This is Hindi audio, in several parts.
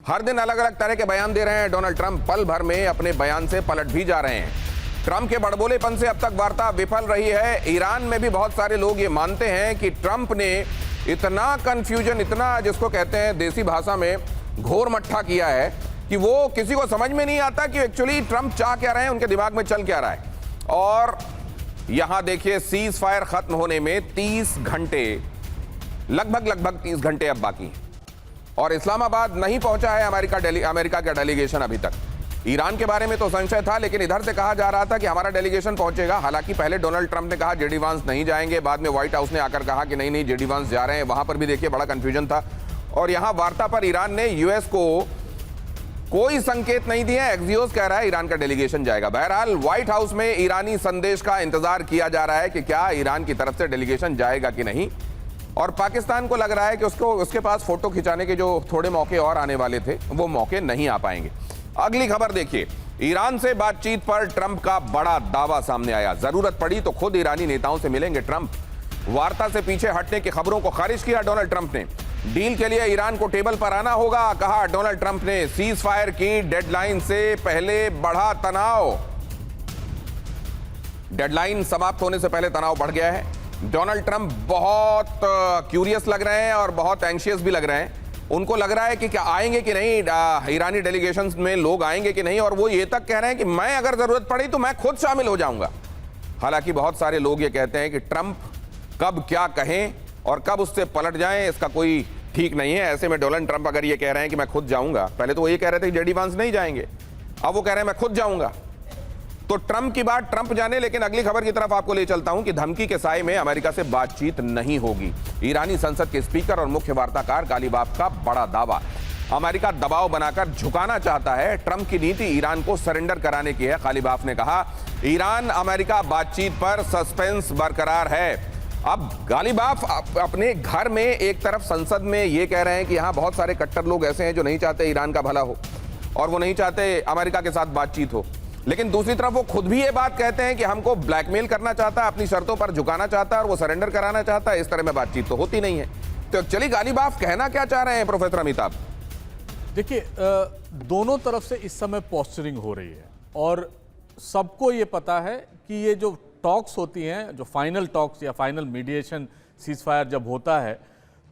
हर दिन अलग अलग तरह के बयान दे रहे हैं डोनाल्ड ट्रंप। पल भर में अपने बयान से पलट भी जा रहे हैं। ट्रंप के बड़बोलेपन से अब तक वार्ता विफल रही है। ईरान में भी बहुत सारे लोग ये मानते हैं कि ट्रंप ने इतना कंफ्यूजन, इतना जिसको कहते हैं देसी भाषा में घोर मट्ठा किया है कि वो किसी को समझ में नहीं आता कि एक्चुअली ट्रंप चाह क्या रहे हैं, उनके दिमाग में चल क्या रहा है। और यहां देखिए, सीज फायर खत्म होने में 30 घंटे, लगभग 30 घंटे अब बाकी हैं और इस्लामाबाद नहीं पहुंचा है अमेरिका का डेलीगेशन अभी तक। ईरान के बारे में तो संशय था, लेकिन इधर से कहा जा रहा था कि हमारा डेलीगेशन पहुंचेगा। हालांकि पहले डोनाल्ड ट्रंप ने कहा जेडी वांस नहीं जाएंगे, बाद में व्हाइट हाउस ने आकर कहा कि नहीं जेडी वांस जा रहे हैं। वहां पर भी देखिए बड़ा कंफ्यूजन था। और यहां वार्ता पर ईरान ने यूएस को कोई संकेत नहीं दिया। एक्सियोस कह रहा है ईरान का डेलीगेशन जाएगा। बहरहाल व्हाइट हाउस में ईरानी संदेश का इंतजार किया जा रहा है कि क्या ईरान की तरफ से डेलीगेशन जाएगा कि नहीं। और पाकिस्तान को लग रहा है कि उसके पास फोटो खिंचाने के जो थोड़े मौके और आने वाले थे, वो मौके नहीं आ पाएंगे। अगली खबर देखिए, ईरान से बातचीत पर ट्रंप का बड़ा दावा सामने आया। जरूरत पड़ी तो खुद ईरानी नेताओं से मिलेंगे ट्रंप। वार्ता से पीछे हटने की खबरों को खारिज किया डोनाल्ड ट्रंप ने। डील के लिए ईरान को टेबल पर आना होगा, कहा डोनाल्ड ट्रंप ने। सीज फायर की डेडलाइन से पहले बढ़ा तनाव। डेडलाइन समाप्त होने से पहले तनाव बढ़ गया है। डोनाल्ड ट्रंप बहुत क्यूरियस लग रहे हैं और बहुत एंशियस भी लग रहे हैं। उनको लग रहा है कि क्या आएंगे कि नहीं, ईरानी डेलीगेशन में लोग आएंगे कि नहीं। और वो ये तक कह रहे हैं कि मैं अगर जरूरत पड़ी तो मैं खुद शामिल हो जाऊंगा। हालांकि बहुत सारे लोग ये कहते हैं कि ट्रंप कब क्या कहें और कब उससे पलट जाएं, इसका कोई ठीक नहीं है। ऐसे में डोनाल्ड ट्रंप अगर ये कह रहे हैं कि मैं खुद जाऊंगा, पहले तो वो ये कह रहे थे कि जेडी वांस नहीं जाएंगे, अब वो कह रहे हैं मैं खुद जाऊंगा, तो ट्रंप की बात ट्रंप जाने। लेकिन अगली खबर की तरफ आपको ले चलता हूं कि धमकी के साए में अमेरिका से बातचीत नहीं होगी। ईरानी संसद के स्पीकर और मुख्य वार्ताकार गालिबाफ का बड़ा दावा। अमेरिका दबाव बनाकर झुकाना चाहता है। ट्रंप की नीति ईरान को सरेंडर कराने की है। गालिबाफ ने कहा ईरान अमेरिका बातचीत पर सस्पेंस बरकरार है। अब गालिबाफ अपने घर में एक तरफ संसद में ये कह रहे हैं कि यहां बहुत सारे कट्टर लोग ऐसे हैं जो नहीं चाहते ईरान का भला हो और वो नहीं चाहते अमेरिका के साथ बातचीत हो, लेकिन दूसरी तरफ वो खुद भी ये बात कहते हैं कि हमको ब्लैकमेल करना चाहता है, अपनी शर्तों पर झुकाना चाहता है और वो सरेंडर कराना चाहता है। इस तरह में बातचीत तो होती नहीं है। तो चलिए, गालिबाफ कहना क्या चाह रहे हैं प्रोफेसर अमिताभ? देखिए, दोनों तरफ से इस समय पोस्चरिंग हो रही है और सबको ये पता है कि ये जो टॉक्स होती हैं, जो फाइनल टॉक्स या फाइनल मीडिएशन सीज फायर जब होता है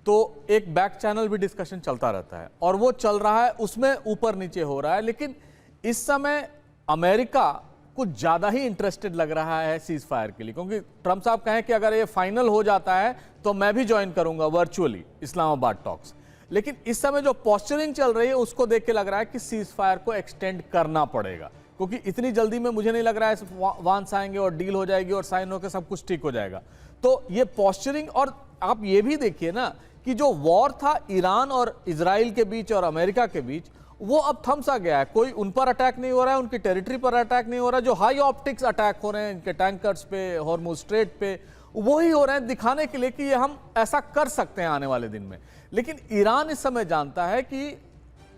तो एक बैक चैनल भी डिस्कशन चलता रहता है और वो चल रहा है, उसमें ऊपर नीचे हो रहा है। लेकिन इस समय अमेरिका कुछ ज़्यादा ही इंटरेस्टेड लग रहा है सीज फायर के लिए, क्योंकि ट्रंप साहब कहें कि अगर ये फाइनल हो जाता है तो मैं भी ज्वाइन करूंगा वर्चुअली इस्लामाबाद टॉक्स। लेकिन इस समय जो पोस्चरिंग चल रही है उसको देख के लग रहा है कि सीज फायर को एक्सटेंड करना पड़ेगा, क्योंकि इतनी जल्दी में मुझे नहीं लग रहा है वांस आएंगे और डील हो जाएगी और साइन होकर सब कुछ ठीक हो जाएगा। तो ये पोस्चरिंग, और आप ये भी देखिए ना कि जो वॉर था ईरान और इजराइल के बीच और अमेरिका के बीच, वो अब थम सा गया है। कोई उन पर अटैक नहीं हो रहा है, उनकी टेरिटरी पर अटैक नहीं हो रहा है। जो हाई ऑप्टिक्स अटैक हो रहे हैं इनके टैंकर्स पे, हॉर्मुज स्ट्रेट पे, वही हो रहे हैं दिखाने के लिए कि ये हम ऐसा कर सकते हैं आने वाले दिन में। लेकिन ईरान इस समय जानता है कि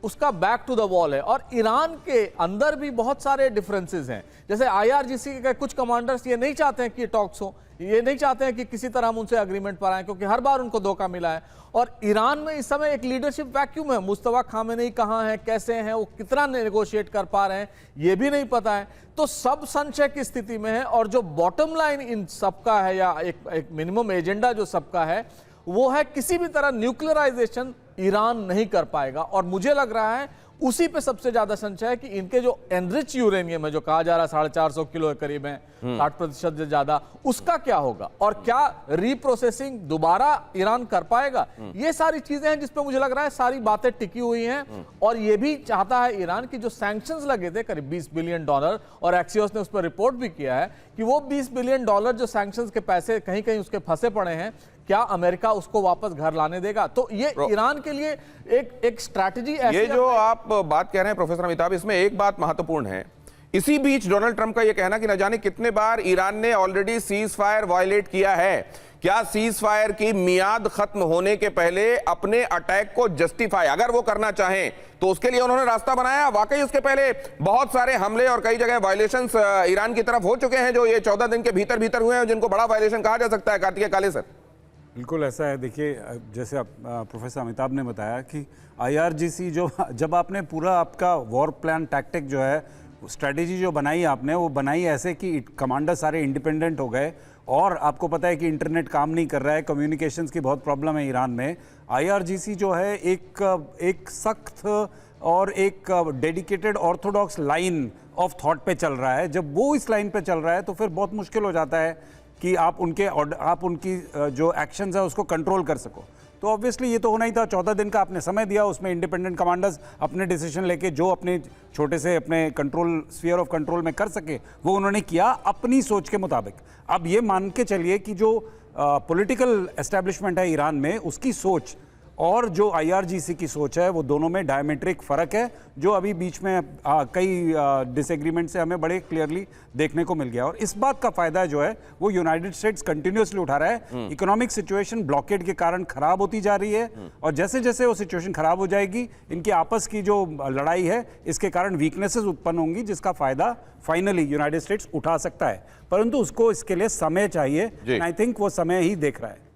उसका बैक टू द वॉल है और ईरान के अंदर भी बहुत सारे डिफरेंसेस हैं। जैसे IRGC के कुछ कमांडर्स ये नहीं चाहते हैं कि ये टॉक्स हो, ये नहीं चाहते हैं कि किसी तरह हम उनसे एग्रीमेंट पर आए, क्योंकि हर बार उनको धोखा मिला है। और ईरान में इस समय एक लीडरशिप वैक्यूम है। मुस्तफा खामेनेई कहाँ हैं, कैसे हैं, वो कितना नेगोशिएट कर पा रहे हैं, ये भी नहीं पता है। तो सब संशय की स्थिति में है और जो बॉटम लाइन इन सबका है या एक मिनिमम एजेंडा जो सबका है वो है किसी भी तरह न्यूक्लियराइजेशन ईरान नहीं कर पाएगा। और मुझे लग रहा है उसी पे सबसे ज्यादा संशय है कि इनके जो एनरिच यूरेनियम है, जो कहा जा रहा है 450 किलो के करीब है, 60% से ज्यादा, उसका क्या होगा और क्या रीप्रोसेसिंग दोबारा ईरान कर पाएगा। ये सारी चीजें हैं जिसपे मुझे लग रहा है सारी बातें टिकी हुई हैं। और ये भी चाहता है ईरान की जो सैंक्शंस लगे थे करीब $20 बिलियन, और एक्सियोस ने उस पर रिपोर्ट भी किया है कि वो $20 बिलियन जो सैंक्शंस के पैसे कहीं कहीं उसके फंसे पड़े हैं, क्या अमेरिका उसको वापस घर लाने देगा। तो ये ईरान के लिए एक स्ट्रैटेजी ऐसी। ये जो आप बात कह रहे हैं प्रोफेसर अमिताभ, इसमें एक बात महत्वपूर्ण है। इसी बीच डोनाल्ड ट्रंप का यह कहना कि न जाने कितने बार ईरान ने ऑलरेडी सीज फायर वायलेट किया है। क्या सीज फायर की मियाद खत्म होने के पहले अपने अटैक को जस्टिफाई अगर वो करना चाहें तो उसके लिए उन्होंने रास्ता बनाया। वाकई उसके पहले बहुत सारे हमले और कई जगह वायलेशंस ईरान की तरफ हो चुके हैं, जो ये 14 दिन के भीतर भीतर हुए हैं, जिनको बड़ा वायलेशन कहा जा सकता है। कार्तिकेय काले सर, बिल्कुल ऐसा है। देखिए, जैसे आप प्रोफेसर अमिताभ ने बताया कि IRGC जो जब आपने पूरा आपका वॉर प्लान टैक्टिक जो है, स्ट्रेटेजी जो बनाई आपने, वो बनाई ऐसे कि कमांडर सारे इंडिपेंडेंट हो गए, और आपको पता है कि इंटरनेट काम नहीं कर रहा है, कम्युनिकेशंस की बहुत प्रॉब्लम है ईरान में। IRGC जो है एक सख्त और एक dedicated Orthodox line of thought पे चल रहा है। जब वो इस लाइन पे चल रहा है तो फिर बहुत मुश्किल हो जाता है कि आप उनकी जो एक्शंस है उसको कंट्रोल कर सको। तो ऑब्वियसली ये तो होना ही था। 14 दिन का आपने समय दिया, उसमें इंडिपेंडेंट कमांडर्स अपने डिसीजन लेके जो अपने छोटे से अपने कंट्रोल स्फीयर ऑफ कंट्रोल में कर सके वो उन्होंने किया अपनी सोच के मुताबिक। अब ये मान के चलिए कि जो पॉलिटिकल एस्टेब्लिशमेंट है ईरान में, उसकी सोच और जो IRGC की सोच है, वो दोनों में डायमेट्रिक फ़र्क है, जो अभी बीच में कई डिसएग्रीमेंट से हमें बड़े क्लियरली देखने को मिल गया। और इस बात का फ़ायदा जो है वो यूनाइटेड स्टेट्स कंटिन्यूसली उठा रहा है। इकोनॉमिक सिचुएशन ब्लॉकेड के कारण ख़राब होती जा रही है, और जैसे जैसे वो सिचुएशन ख़राब हो जाएगी, इनकी आपस की जो लड़ाई है इसके कारण वीकनेसेस उत्पन्न होंगी, जिसका फ़ायदा फाइनली यूनाइटेड स्टेट्स उठा सकता है। परंतु उसको इसके लिए समय चाहिए, आई थिंक वो समय ही देख रहा है।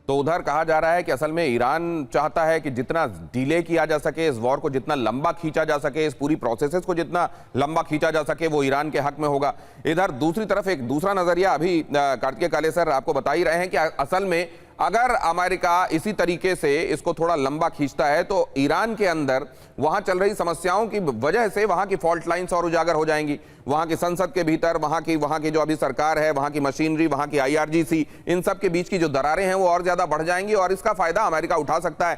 तो उधर कहा जा रहा है कि असल में ईरान चाहता है कि जितना डिले किया जा सके, इस वॉर को जितना लंबा खींचा जा सके, इस पूरी प्रोसेसेस को जितना लंबा खींचा जा सके, वो ईरान के हक में होगा। इधर दूसरी तरफ एक दूसरा नजरिया अभी कार्तिकेय काले सर आपको बता ही रहे हैं कि असल में अगर अमेरिका इसी तरीके से इसको थोड़ा लंबा खींचता है तो ईरान के अंदर वहां चल रही समस्याओं की वजह से वहां की फॉल्ट लाइंस और उजागर हो जाएंगी। वहां की संसद के भीतर वहां की जो अभी सरकार है, वहां की मशीनरी, वहां की IRGC, इन सब के बीच की जो दरारें हैं वो और ज्यादा बढ़ जाएंगी, और इसका फायदा अमेरिका उठा सकता है।